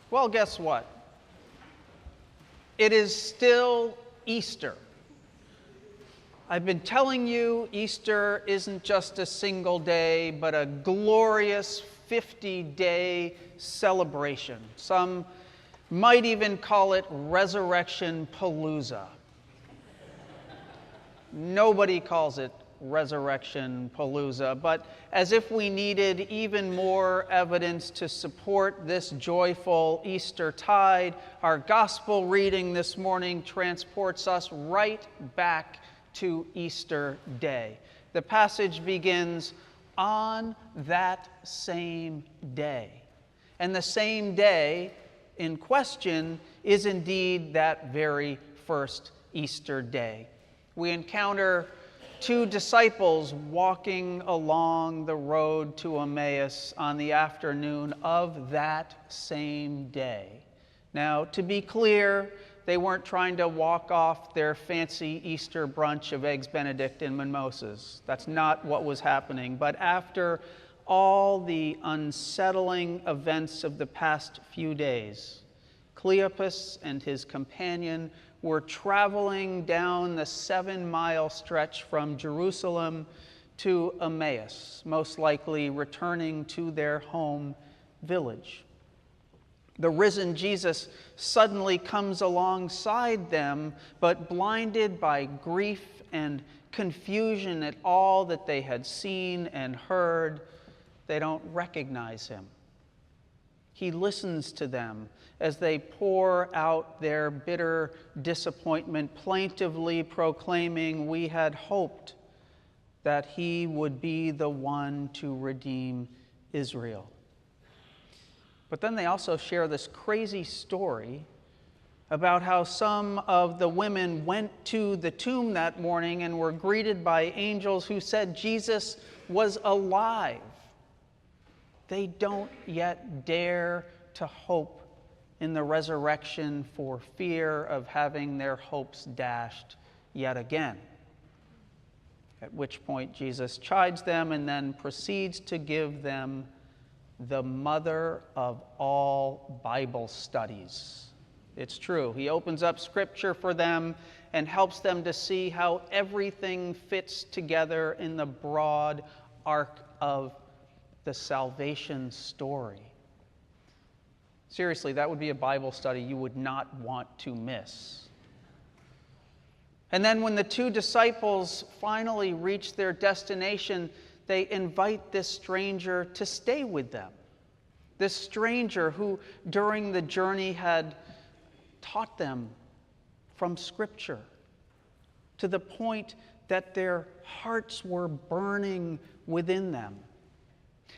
Well, guess what? It is still Easter. I've been telling you Easter isn't just a single day, but a glorious 50-day celebration. Some might even call it Resurrection Palooza. Nobody calls it Resurrection Palooza, but as if we needed even more evidence to support this joyful Easter tide, our gospel reading this morning transports us right back to Easter Day. The passage begins, "On that same day." And the same day in question is indeed that very first Easter day. We encounter two disciples walking along the road to Emmaus on the afternoon of that same day. Now, to be clear, they weren't trying to walk off their fancy Easter brunch of Eggs Benedict and mimosas. That's not what was happening. But after all the unsettling events of the past few days, Cleopas and his companion were traveling down the 7-mile stretch from Jerusalem to Emmaus, most likely returning to their home village. The risen Jesus suddenly comes alongside them, but blinded by grief and confusion at all that they had seen and heard, they don't recognize him. He listens to them as they pour out their bitter disappointment, plaintively proclaiming, "We had hoped that he would be the one to redeem Israel." But then they also share this crazy story about how some of the women went to the tomb that morning and were greeted by angels who said Jesus was alive. They don't yet dare to hope in the resurrection for fear of having their hopes dashed yet again. At which point Jesus chides them and then proceeds to give them the mother of all Bible studies. It's true. He opens up Scripture for them and helps them to see how everything fits together in the broad arc of the salvation story. Seriously, that would be a Bible study you would not want to miss. And then when the two disciples finally reach their destination, they invite this stranger to stay with them. This stranger who, during the journey, had taught them from Scripture to the point that their hearts were burning within them.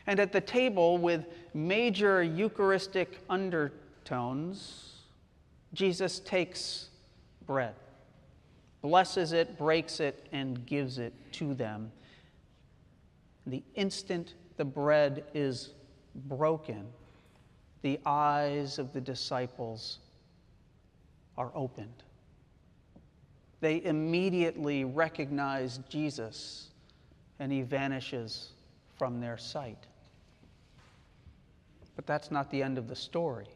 And at the table, with major Eucharistic undertones, Jesus takes bread, blesses it, breaks it, and gives it to them. The instant the bread is broken, the eyes of the disciples are opened. They immediately recognize Jesus, and he vanishes from their sight. But that's not the end of the story.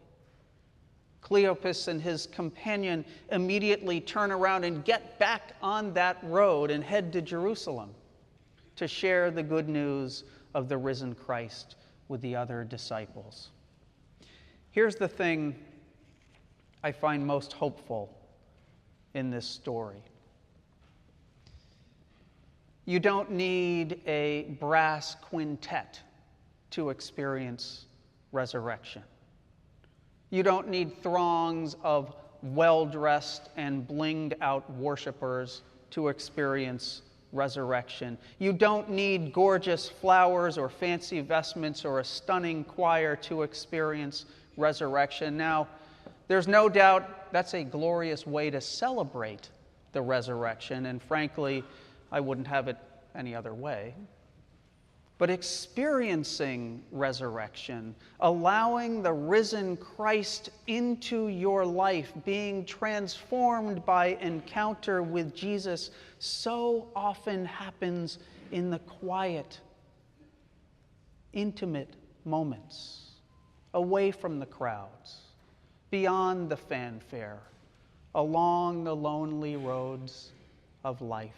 Cleopas and his companion immediately turn around and get back on that road and head to Jerusalem to share the good news of the risen Christ with the other disciples. Here's the thing I find most hopeful in this story. You don't need a brass quintet to experience resurrection. You don't need throngs of well-dressed and blinged-out worshipers to experience resurrection. You don't need gorgeous flowers or fancy vestments or a stunning choir to experience resurrection. Now, there's no doubt that's a glorious way to celebrate the resurrection, and frankly, I wouldn't have it any other way. But experiencing resurrection, allowing the risen Christ into your life, being transformed by encounter with Jesus, so often happens in the quiet, intimate moments, away from the crowds, beyond the fanfare, along the lonely roads of life.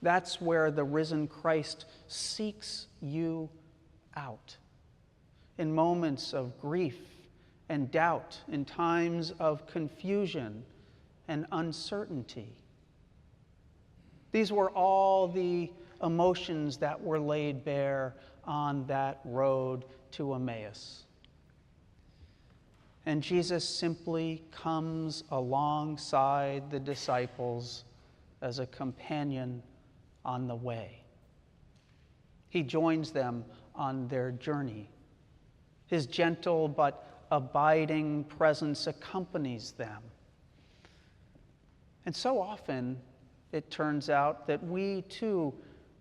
That's where the risen Christ seeks you out. In moments of grief and doubt, in times of confusion and uncertainty. These were all the emotions that were laid bare on that road to Emmaus. And Jesus simply comes alongside the disciples as a companion on the way. He joins them on their journey. His gentle but abiding presence accompanies them. And so often, it turns out that we too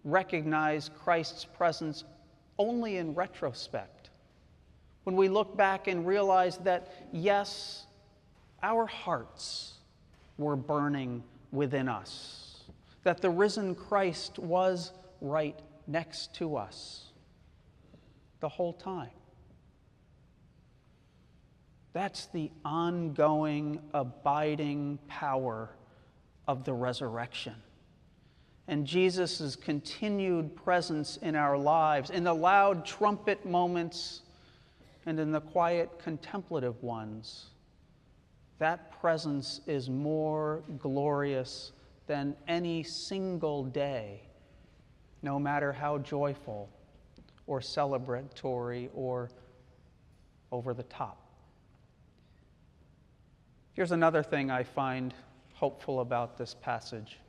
recognize Christ's presence only in retrospect. When we look back and realize that, yes, our hearts were burning within us, that the risen Christ was right next to us the whole time. That's the ongoing, abiding power of the resurrection. And Jesus' continued presence in our lives, in the loud trumpet moments and in the quiet contemplative ones, that presence is more glorious than any single day, no matter how joyful or celebratory or over the top. Here's another thing I find hopeful about this passage.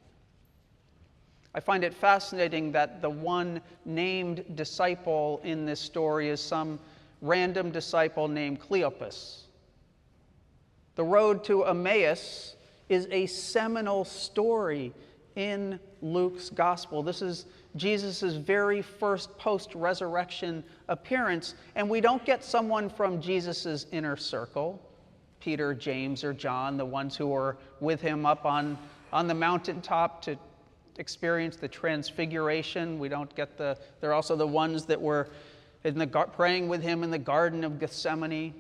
I find it fascinating that the one named disciple in this story is some random disciple named Cleopas. The road to Emmaus is a seminal story in Luke's gospel. This is Jesus' very first post-resurrection appearance, and we don't get someone from Jesus' inner circle, Peter, James, or John, the ones who were with him up on the mountaintop to experience the transfiguration. We don't get they're also the ones that were praying with him in the Garden of Gethsemane.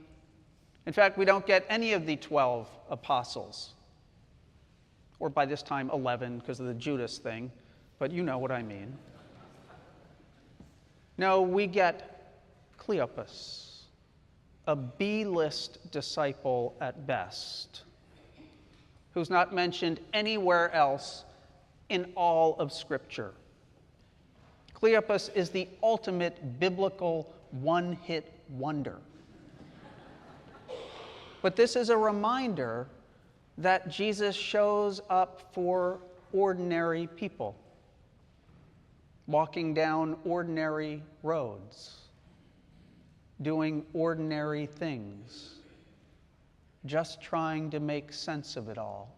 In fact, we don't get any of the 12 apostles, or by this time 11 because of the Judas thing, but you know what I mean. No, we get Cleopas, a B-list disciple at best, who's not mentioned anywhere else in all of Scripture. Cleopas is the ultimate biblical one-hit wonder. But this is a reminder that Jesus shows up for ordinary people, walking down ordinary roads, doing ordinary things, just trying to make sense of it all.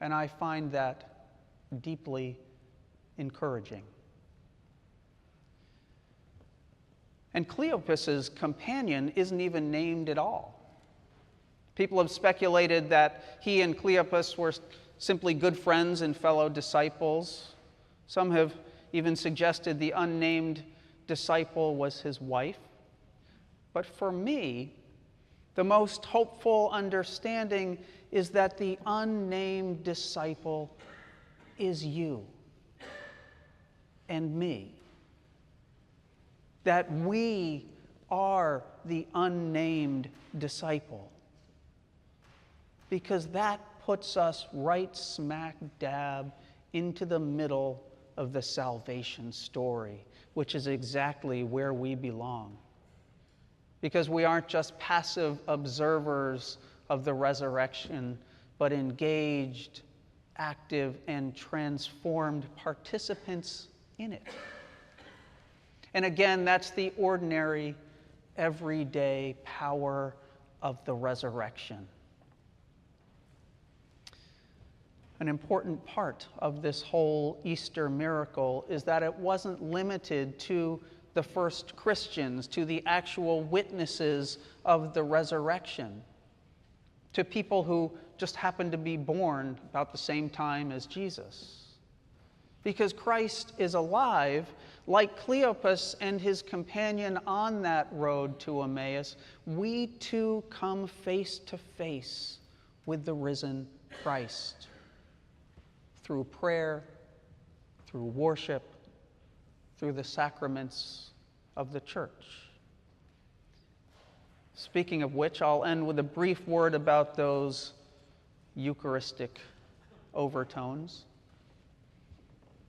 And I find that deeply encouraging. And Cleopas's companion isn't even named at all. People have speculated that he and Cleopas were simply good friends and fellow disciples. Some have even suggested the unnamed disciple was his wife. But for me, the most hopeful understanding is that the unnamed disciple is you and me. That we are the unnamed disciple. Because that puts us right smack dab into the middle of the salvation story, which is exactly where we belong. Because we aren't just passive observers of the resurrection, but engaged, active, and transformed participants in it. And again, that's the ordinary, everyday power of the resurrection. An important part of this whole Easter miracle is that it wasn't limited to the first Christians, to the actual witnesses of the resurrection, to people who just happened to be born about the same time as Jesus. Because Christ is alive, like Cleopas and his companion on that road to Emmaus, we too come face to face with the risen Christ. Through prayer, through worship, through the sacraments of the church. Speaking of which, I'll end with a brief word about those Eucharistic overtones.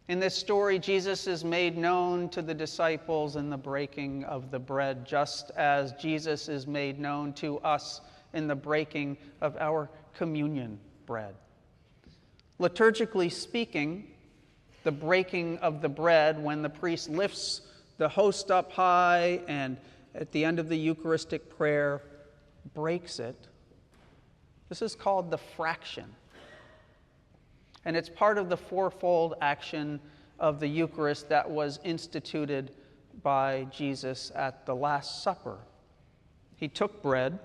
In this story, Jesus is made known to the disciples in the breaking of the bread, just as Jesus is made known to us in the breaking of our communion bread. Liturgically speaking, the breaking of the bread, when the priest lifts the host up high and at the end of the Eucharistic prayer breaks it, this is called the fraction. And it's part of the fourfold action of the Eucharist that was instituted by Jesus at the Last Supper. He took bread,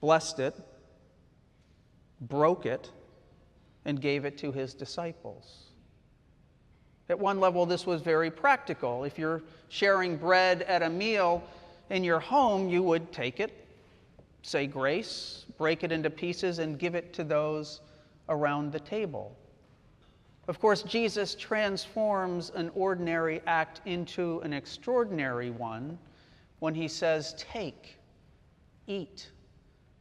blessed it, broke it, and gave it to his disciples. At one level, this was very practical. If you're sharing bread at a meal in your home, you would take it, say grace, break it into pieces, and give it to those around the table. Of course, Jesus transforms an ordinary act into an extraordinary one when he says, "Take, eat.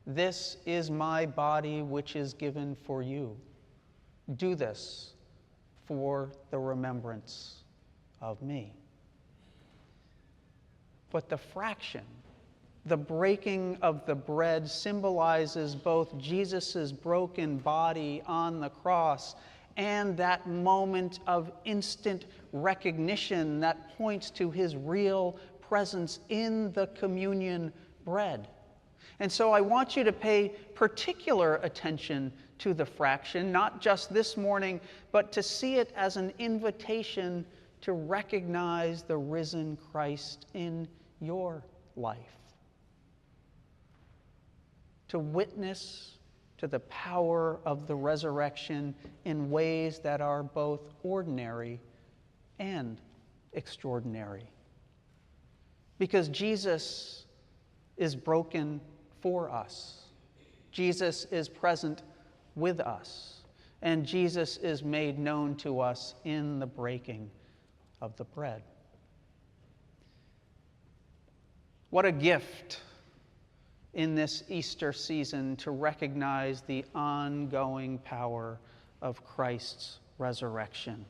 This is my body which is given for you. Do this for the remembrance of me." But the fraction, the breaking of the bread, symbolizes both Jesus' broken body on the cross and that moment of instant recognition that points to his real presence in the communion bread. And so I want you to pay particular attention to the fraction, not just this morning, but to see it as an invitation to recognize the risen Christ in your life. To witness to the power of the resurrection in ways that are both ordinary and extraordinary. Because Jesus is broken for us. Jesus is present with us. And Jesus is made known to us in the breaking of the bread. What a gift in this Easter season to recognize the ongoing power of Christ's resurrection.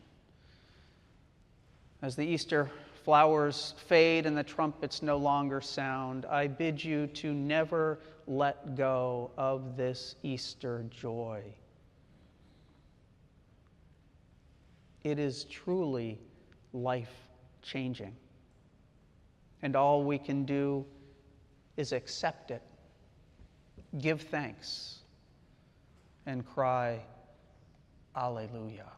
As the Easter flowers fade and the trumpets no longer sound, I bid you to never let go of this Easter joy. It is truly life-changing. And all we can do is accept it, give thanks, and cry, Alleluia.